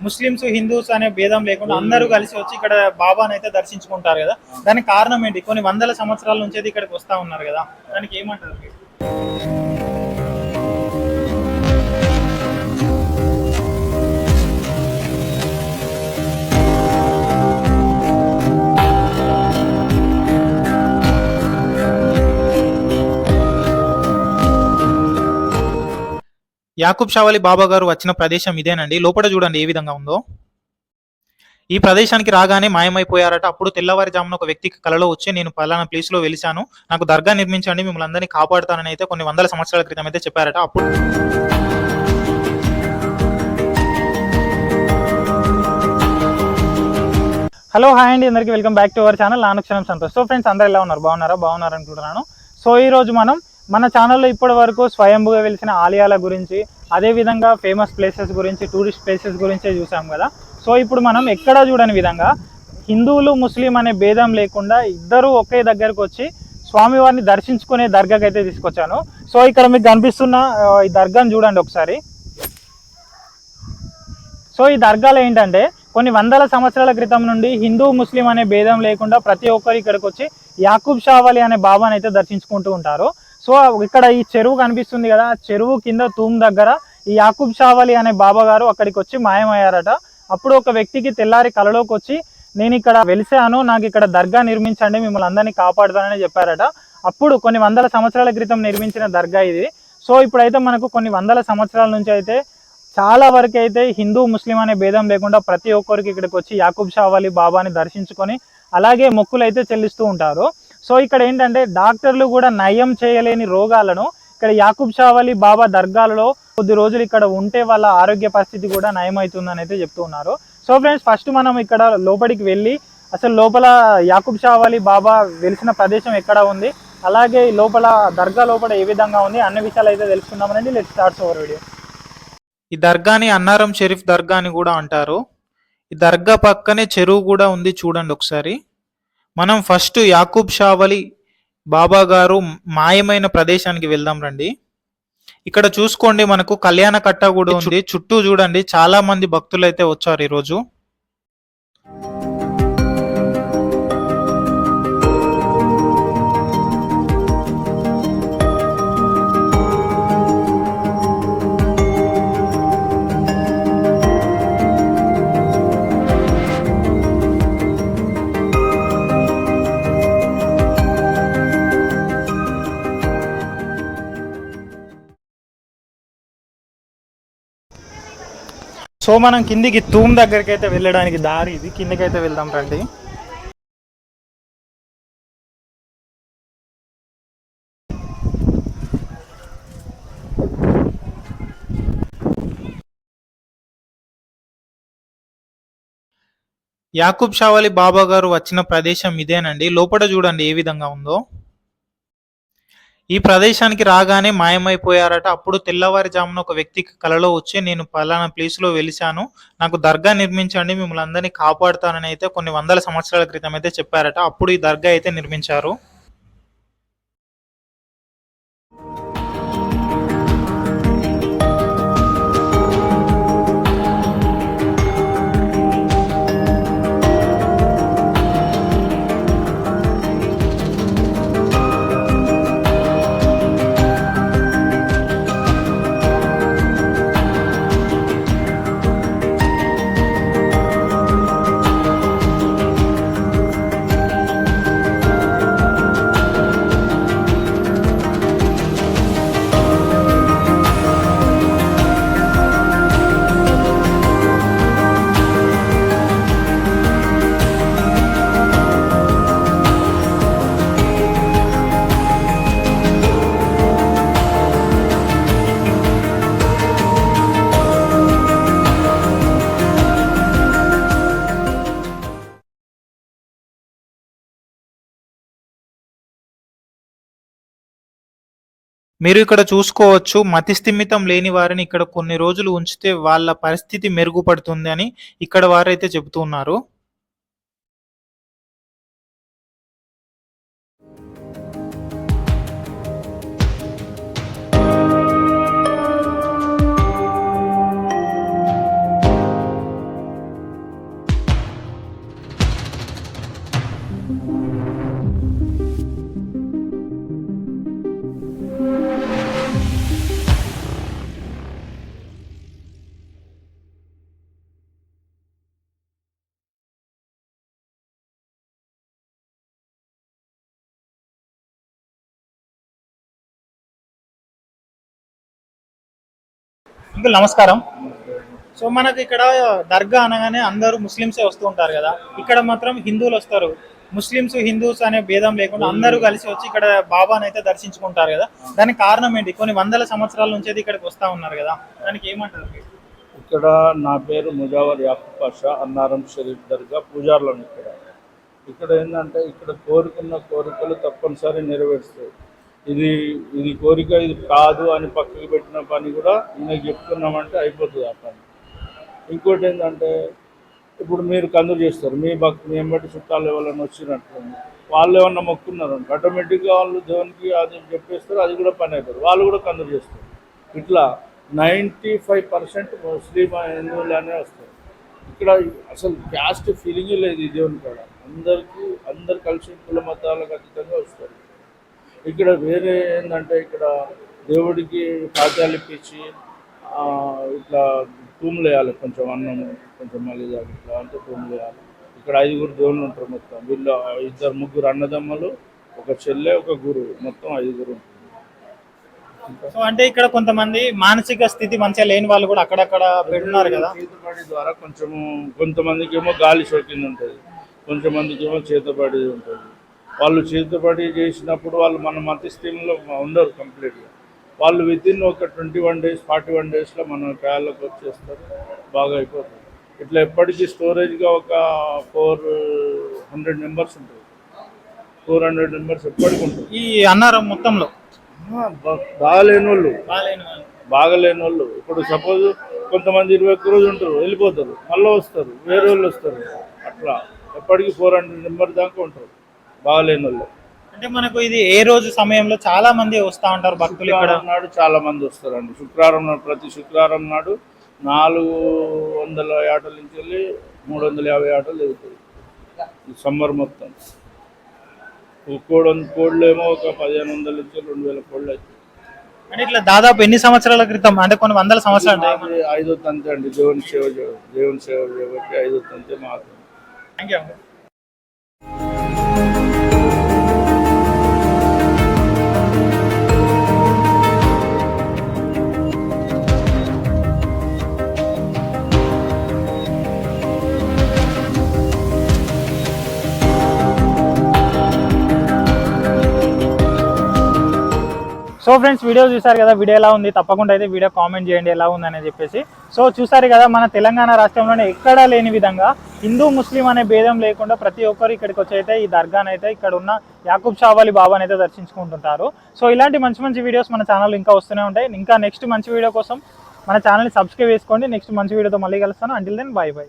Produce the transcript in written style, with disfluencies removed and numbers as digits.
Muslims Hindus అనే భేదం లేకుండా అందరూ కలిసి వచ్చి ఇక్కడ బాబాని అయితే దర్శించుకుంటారు కదా. దానికి కారణం ఏంటి? కొన్ని వందల సంవత్సరాల నుంచి అయితే ఇక్కడికి వస్తా ఉన్నారు కదా, దానికి ఏమంటారు మీరు? యాకూబ్ షా వలి బాబా గారు వచ్చిన ప్రదేశం ఇదేనండి. లోపల చూడండి ఏ విధంగా ఉందో. ఈ ప్రదేశానికి రాగానే మాయమైపోయారట. అప్పుడు తెల్లవారుజామున ఒక వ్యక్తికి కలలో వచ్చి, నేను పలానా ప్లేస్ లో వెలిశాను, నాకు దర్గా నిర్మించండి, మిమ్మల్ని అందరినీ కాపాడుతానని అయితే కొన్ని వందల సంవత్సరాల క్రితం అయితే చెప్పారట. అప్పుడు హలో హాయ్ అండి, అందరికీ welcome back to our channel నానుక్షణం సంతోష్. సో ఫ్రెండ్స్, అందరూ ఎలా ఉన్నారు? బాగున్నారు అనుకుంటున్నాను. సో ఈరోజు మనం మన ఛానల్లో ఇప్పటి వరకు స్వయంభుగా వెలిసిన ఆలయాల గురించి, అదేవిధంగా ఫేమస్ ప్లేసెస్ గురించి, టూరిస్ట్ ప్లేసెస్ గురించే చూసాం కదా. సో ఇప్పుడు మనం ఎక్కడా చూడని విధంగా హిందువులు ముస్లిం అనే భేదం లేకుండా ఇద్దరు ఒకే దగ్గరకు వచ్చి స్వామివారిని దర్శించుకునే దర్గాకి అయితే తీసుకొచ్చాను. సో ఇక్కడ మీకు కనిపిస్తున్న ఈ దర్గాను చూడండి ఒకసారి. సో ఈ దర్గాలో ఏంటంటే కొన్ని వందల సంవత్సరాల క్రితం నుండి హిందూ ముస్లిం అనే భేదం లేకుండా ప్రతి ఒక్కరు ఇక్కడికి వచ్చి యాకూబ్ షా వలి అనే బాబాని అయితే దర్శించుకుంటూ ఉంటారు. సో ఇక్కడ ఈ చెరువు కనిపిస్తుంది కదా, ఆ చెరువు కింద తూమ్ దగ్గర ఈ యాకూబ్ షా వలి అనే బాబా గారు అక్కడికి వచ్చి మాయమయ్యారట. అప్పుడు ఒక వ్యక్తికి తెల్లారి కలలోకి వచ్చి, నేను ఇక్కడ వెలిసాను, నాకు ఇక్కడ దర్గా నిర్మించండి, మిమ్మల్ని అందరినీ కాపాడుతానని చెప్పారట. అప్పుడు కొన్ని వందల సంవత్సరాల క్రితం నిర్మించిన దర్గా ఇది. సో ఇప్పుడైతే మనకు కొన్ని వందల సంవత్సరాల నుంచి అయితే చాలా వరకు అయితే హిందూ ముస్లిం అనే భేదం లేకుండా ప్రతి ఒక్కరికి ఇక్కడికి వచ్చి యాకూబ్ షా వలి బాబాని దర్శించుకొని అలాగే మొక్కులు అయితే చెల్లిస్తూ ఉంటారు. సో ఇక్కడ ఏంటంటే డాక్టర్లు కూడా నయం చేయలేని రోగాలను ఇక్కడ యాకూబ్ షా వలి బాబా దర్గాలలో కొద్ది రోజులు ఇక్కడ ఉంటే వాళ్ళ ఆరోగ్య పరిస్థితి కూడా నయమవుతుందని అయితే చెప్తూ ఉన్నారు. సో ఫ్రెండ్స్, ఫస్ట్ మనం ఇక్కడ లోపలికి వెళ్ళి అసలు లోపల యాకూబ్ షా వలి బాబా వెలిసిన ప్రదేశం ఎక్కడ ఉంది, అలాగే లోపల దర్గా లోపల ఏ విధంగా ఉంది అన్ని విషయాలు అయితే తెలుసుకుందామనండి. Let's start our video. ఈ దర్గాని అన్నారం షరీఫ్ దర్గా అని కూడా అంటారు. ఈ దర్గా పక్కనే చెరువు కూడా ఉంది, చూడండి ఒకసారి. మనం ఫస్ట్ యాకూబ్ షా వలి బాబా గారు మాయమైన ప్రదేశానికి వెళ్దాం రండి. ఇక్కడ చూసుకోండి, మనకు కళ్యాణ కట్ట కూడా ఉంది. చుట్టూ చూడండి, చాలా మంది భక్తులు అయితే వచ్చారు ఈరోజు. సో మనం కిందికి తూమ్ దగ్గరికి అయితే వెళ్ళడానికి దారి ఇది, కిందకైతే వెళ్దాం రండి. యాకూబ్ షా వలి బాబా గారు వచ్చిన ప్రదేశం ఇదేనండి. లోపల చూడండి ఏ విధంగా ఉందో. ఈ ప్రదేశానికి రాగానే మాయమైపోయారట. అప్పుడు తెల్లవారుజామున ఒక వ్యక్తికి కలలో వచ్చి, నేను పలానా ప్లేస్ లో వెలిశాను, నాకు దర్గా నిర్మించండి, మిమ్మల్ని అందరినీ కాపాడుతానని అయితే కొన్ని వందల సంవత్సరాల క్రితం అయితే చెప్పారట. అప్పుడు ఈ దర్గా అయితే నిర్మించారు. మీరు ఇక్కడ చూసుకోవచ్చు, మతి స్థిమితం లేని వారిని ఇక్కడ కొన్ని రోజులు ఉంచితే వాళ్ళ పరిస్థితి మెరుగుపడుతుంది అని ఇక్కడ వారైతే చెబుతున్నారు. అంకుల్ నమస్కారం. సో మనకి ఇక్కడ దర్గా అనగానే అందరూ ముస్లిమ్సే వస్తూ ఉంటారు కదా, ఇక్కడ మాత్రం హిందువులు వస్తారు. ముస్లిమ్స్ హిందూస్ అనే భేదం లేకుండా అందరూ కలిసి వచ్చి ఇక్కడ బాబాని అయితే దర్శించుకుంటారు కదా, దానికి కారణం ఏంటి? కొన్ని వందల సంవత్సరాల నుంచి అయితే ఇక్కడికి వస్తా ఉన్నారు కదా, దానికి ఏమంటారు మీరు? ఇక్కడ నా పేరు ముజావర్ యాకూబ్ పాషా, అన్నారం షరీఫ్ దర్గా పూజార్లను. ఇక్కడ ఏంటంటే ఇక్కడ కోరుకున్న కోరికలు తప్పనిసరి నెరవేరుస్తాయి. ఇది ఇది కోరిక ఇది కాదు అని పక్కకు పెట్టిన పని కూడా ఈయనకి చెప్తున్నామంటే అయిపోతుంది ఆ పని. ఇంకోటి ఏంటంటే ఇప్పుడు మీరు కందులు చేస్తారు, మీ బట్టి చుట్టాలు ఎవరైనా వచ్చినట్టు వాళ్ళు ఏమన్నా మొక్కున్నారు ఆటోమేటిక్గా వాళ్ళు దేవునికి అది చెప్పేస్తారు, అది కూడా పని అవుతుంది, వాళ్ళు కూడా కందులు చేస్తారు. ఇట్లా 95% ముస్లిం హిందువులనే వస్తారు. ఇక్కడ అసలు క్యాస్ట్ ఫీలింగే లేదు ఈ దేవుని కాడ. అందరు కలిసి కుల మతాలకు అతీతంగా వస్తారు. ఇక్కడ వేరే ఏంటంటే ఇక్కడ దేవుడికి పాత్యాలు ఇప్పించి ఇట్లా తూములు వేయాలి, కొంచెం అన్నం కొంచెం మళ్ళీ ఇట్లా అంటే తూములు వేయాలి. ఇక్కడ 5 దేవుళ్ళు ఉంటారు మొత్తం. వీళ్ళు 2 అన్నదమ్మలు, ఒక చెల్లె, ఒక గురువు, మొత్తం 5 ఉంటుంది. సో అంటే ఇక్కడ కొంతమంది మానసిక స్థితి మంచిగా లేని వాళ్ళు కూడా అక్కడక్కడ పెడుతున్నారు కదా. చేతబడి ద్వారా కొంతమందికి ఏమో గాలి సోకింది ఉంటుంది, కొంతమందికి ఏమో చేతబడి ఉంటుంది. వాళ్ళు చేతబడి చేసినప్పుడు వాళ్ళు మన మతస్థితిలో ఉండరు కంప్లీట్గా. వాళ్ళు వితిన్ ఒక 21 days 41 daysలో మన ట్రయల్లోకి వచ్చేస్తారు, బాగా అయిపోతుంది. ఇట్లా ఎప్పటికీ స్టోరేజ్గా ఒక 400 మెంబర్స్ ఉంటుంది. 400 మెంబర్స్ ఎప్పటికి ఉంటుంది ఈ అన్నారం మొత్తంలో. బాగలేని వాళ్ళు ఇప్పుడు సపోజ్ కొంతమంది 21 రోజు ఉంటారు, వెళ్ళిపోతారు, మళ్ళీ వస్తారు, వేరే వాళ్ళు వస్తారు. అట్లా ఎప్పటికీ 400 మెంబర్స్ దాకా ఉంటారు బాగలేని వాళ్ళు. అంటే మనకు ఇది ఏ రోజు సమయంలో చాలా మంది వస్తూ ఉంటారు భక్తులు. ఇక్కడ నాడు చాలా మంది వస్తారండి. శుక్రవారం నాడు, ప్రతి శుక్రవారం నాడు 400 ఆటల నుంచి వెళ్ళి 350 ఆటలు జరుగుతాయి ఈ సమ్మర్ మొత్తం. కోళ్ళు ఏమో ఒక 1500 నుంచి 2000 కోళ్ళు అవుతాయి. అంటే ఇట్లా దాదాపు ఎన్ని సంవత్సరాల క్రితం, అంటే కొన్ని వందల సంవత్సరాలు? 5వ తంతే అండి. దేవుని సేవ చేయబట్టి 5వ తంతే మాత్రం. Thank you. So friends, video చూసారు కదా, వీడియో ఎలా ఉంది తప్పకుండా అయితే వీడియో కామెంట్ చేయండి ఎలా ఉందని చెప్పేసి. సో చూసారు కదా, మన తెలంగాణ రాష్ట్రంలోనే ఎక్కడా లేని విధంగా హిందూ ముస్లిం అనే భేదం లేకుండా ప్రతి ఒక్కరు ఇక్కడికి వచ్చి అయితే ఈ దర్గాని అయితే ఇక్కడ ఉన్న యాకూబ్ షా వలి బాబాని అయితే దర్శించుకుంటుంటారు. సో ఇలాంటి మంచి వీడియోస్ మన ఛానల్ ఇంకా వస్తూనే ఉంటాయి. ఇంకా నెక్స్ట్ మంచి వీడియో కోసం మన ఛానల్ని సబ్స్క్రైబ్ చేసుకోండి. నెక్స్ట్ మంచి వీడియోతో మళ్ళీ కలుస్తాను. Until then bye by.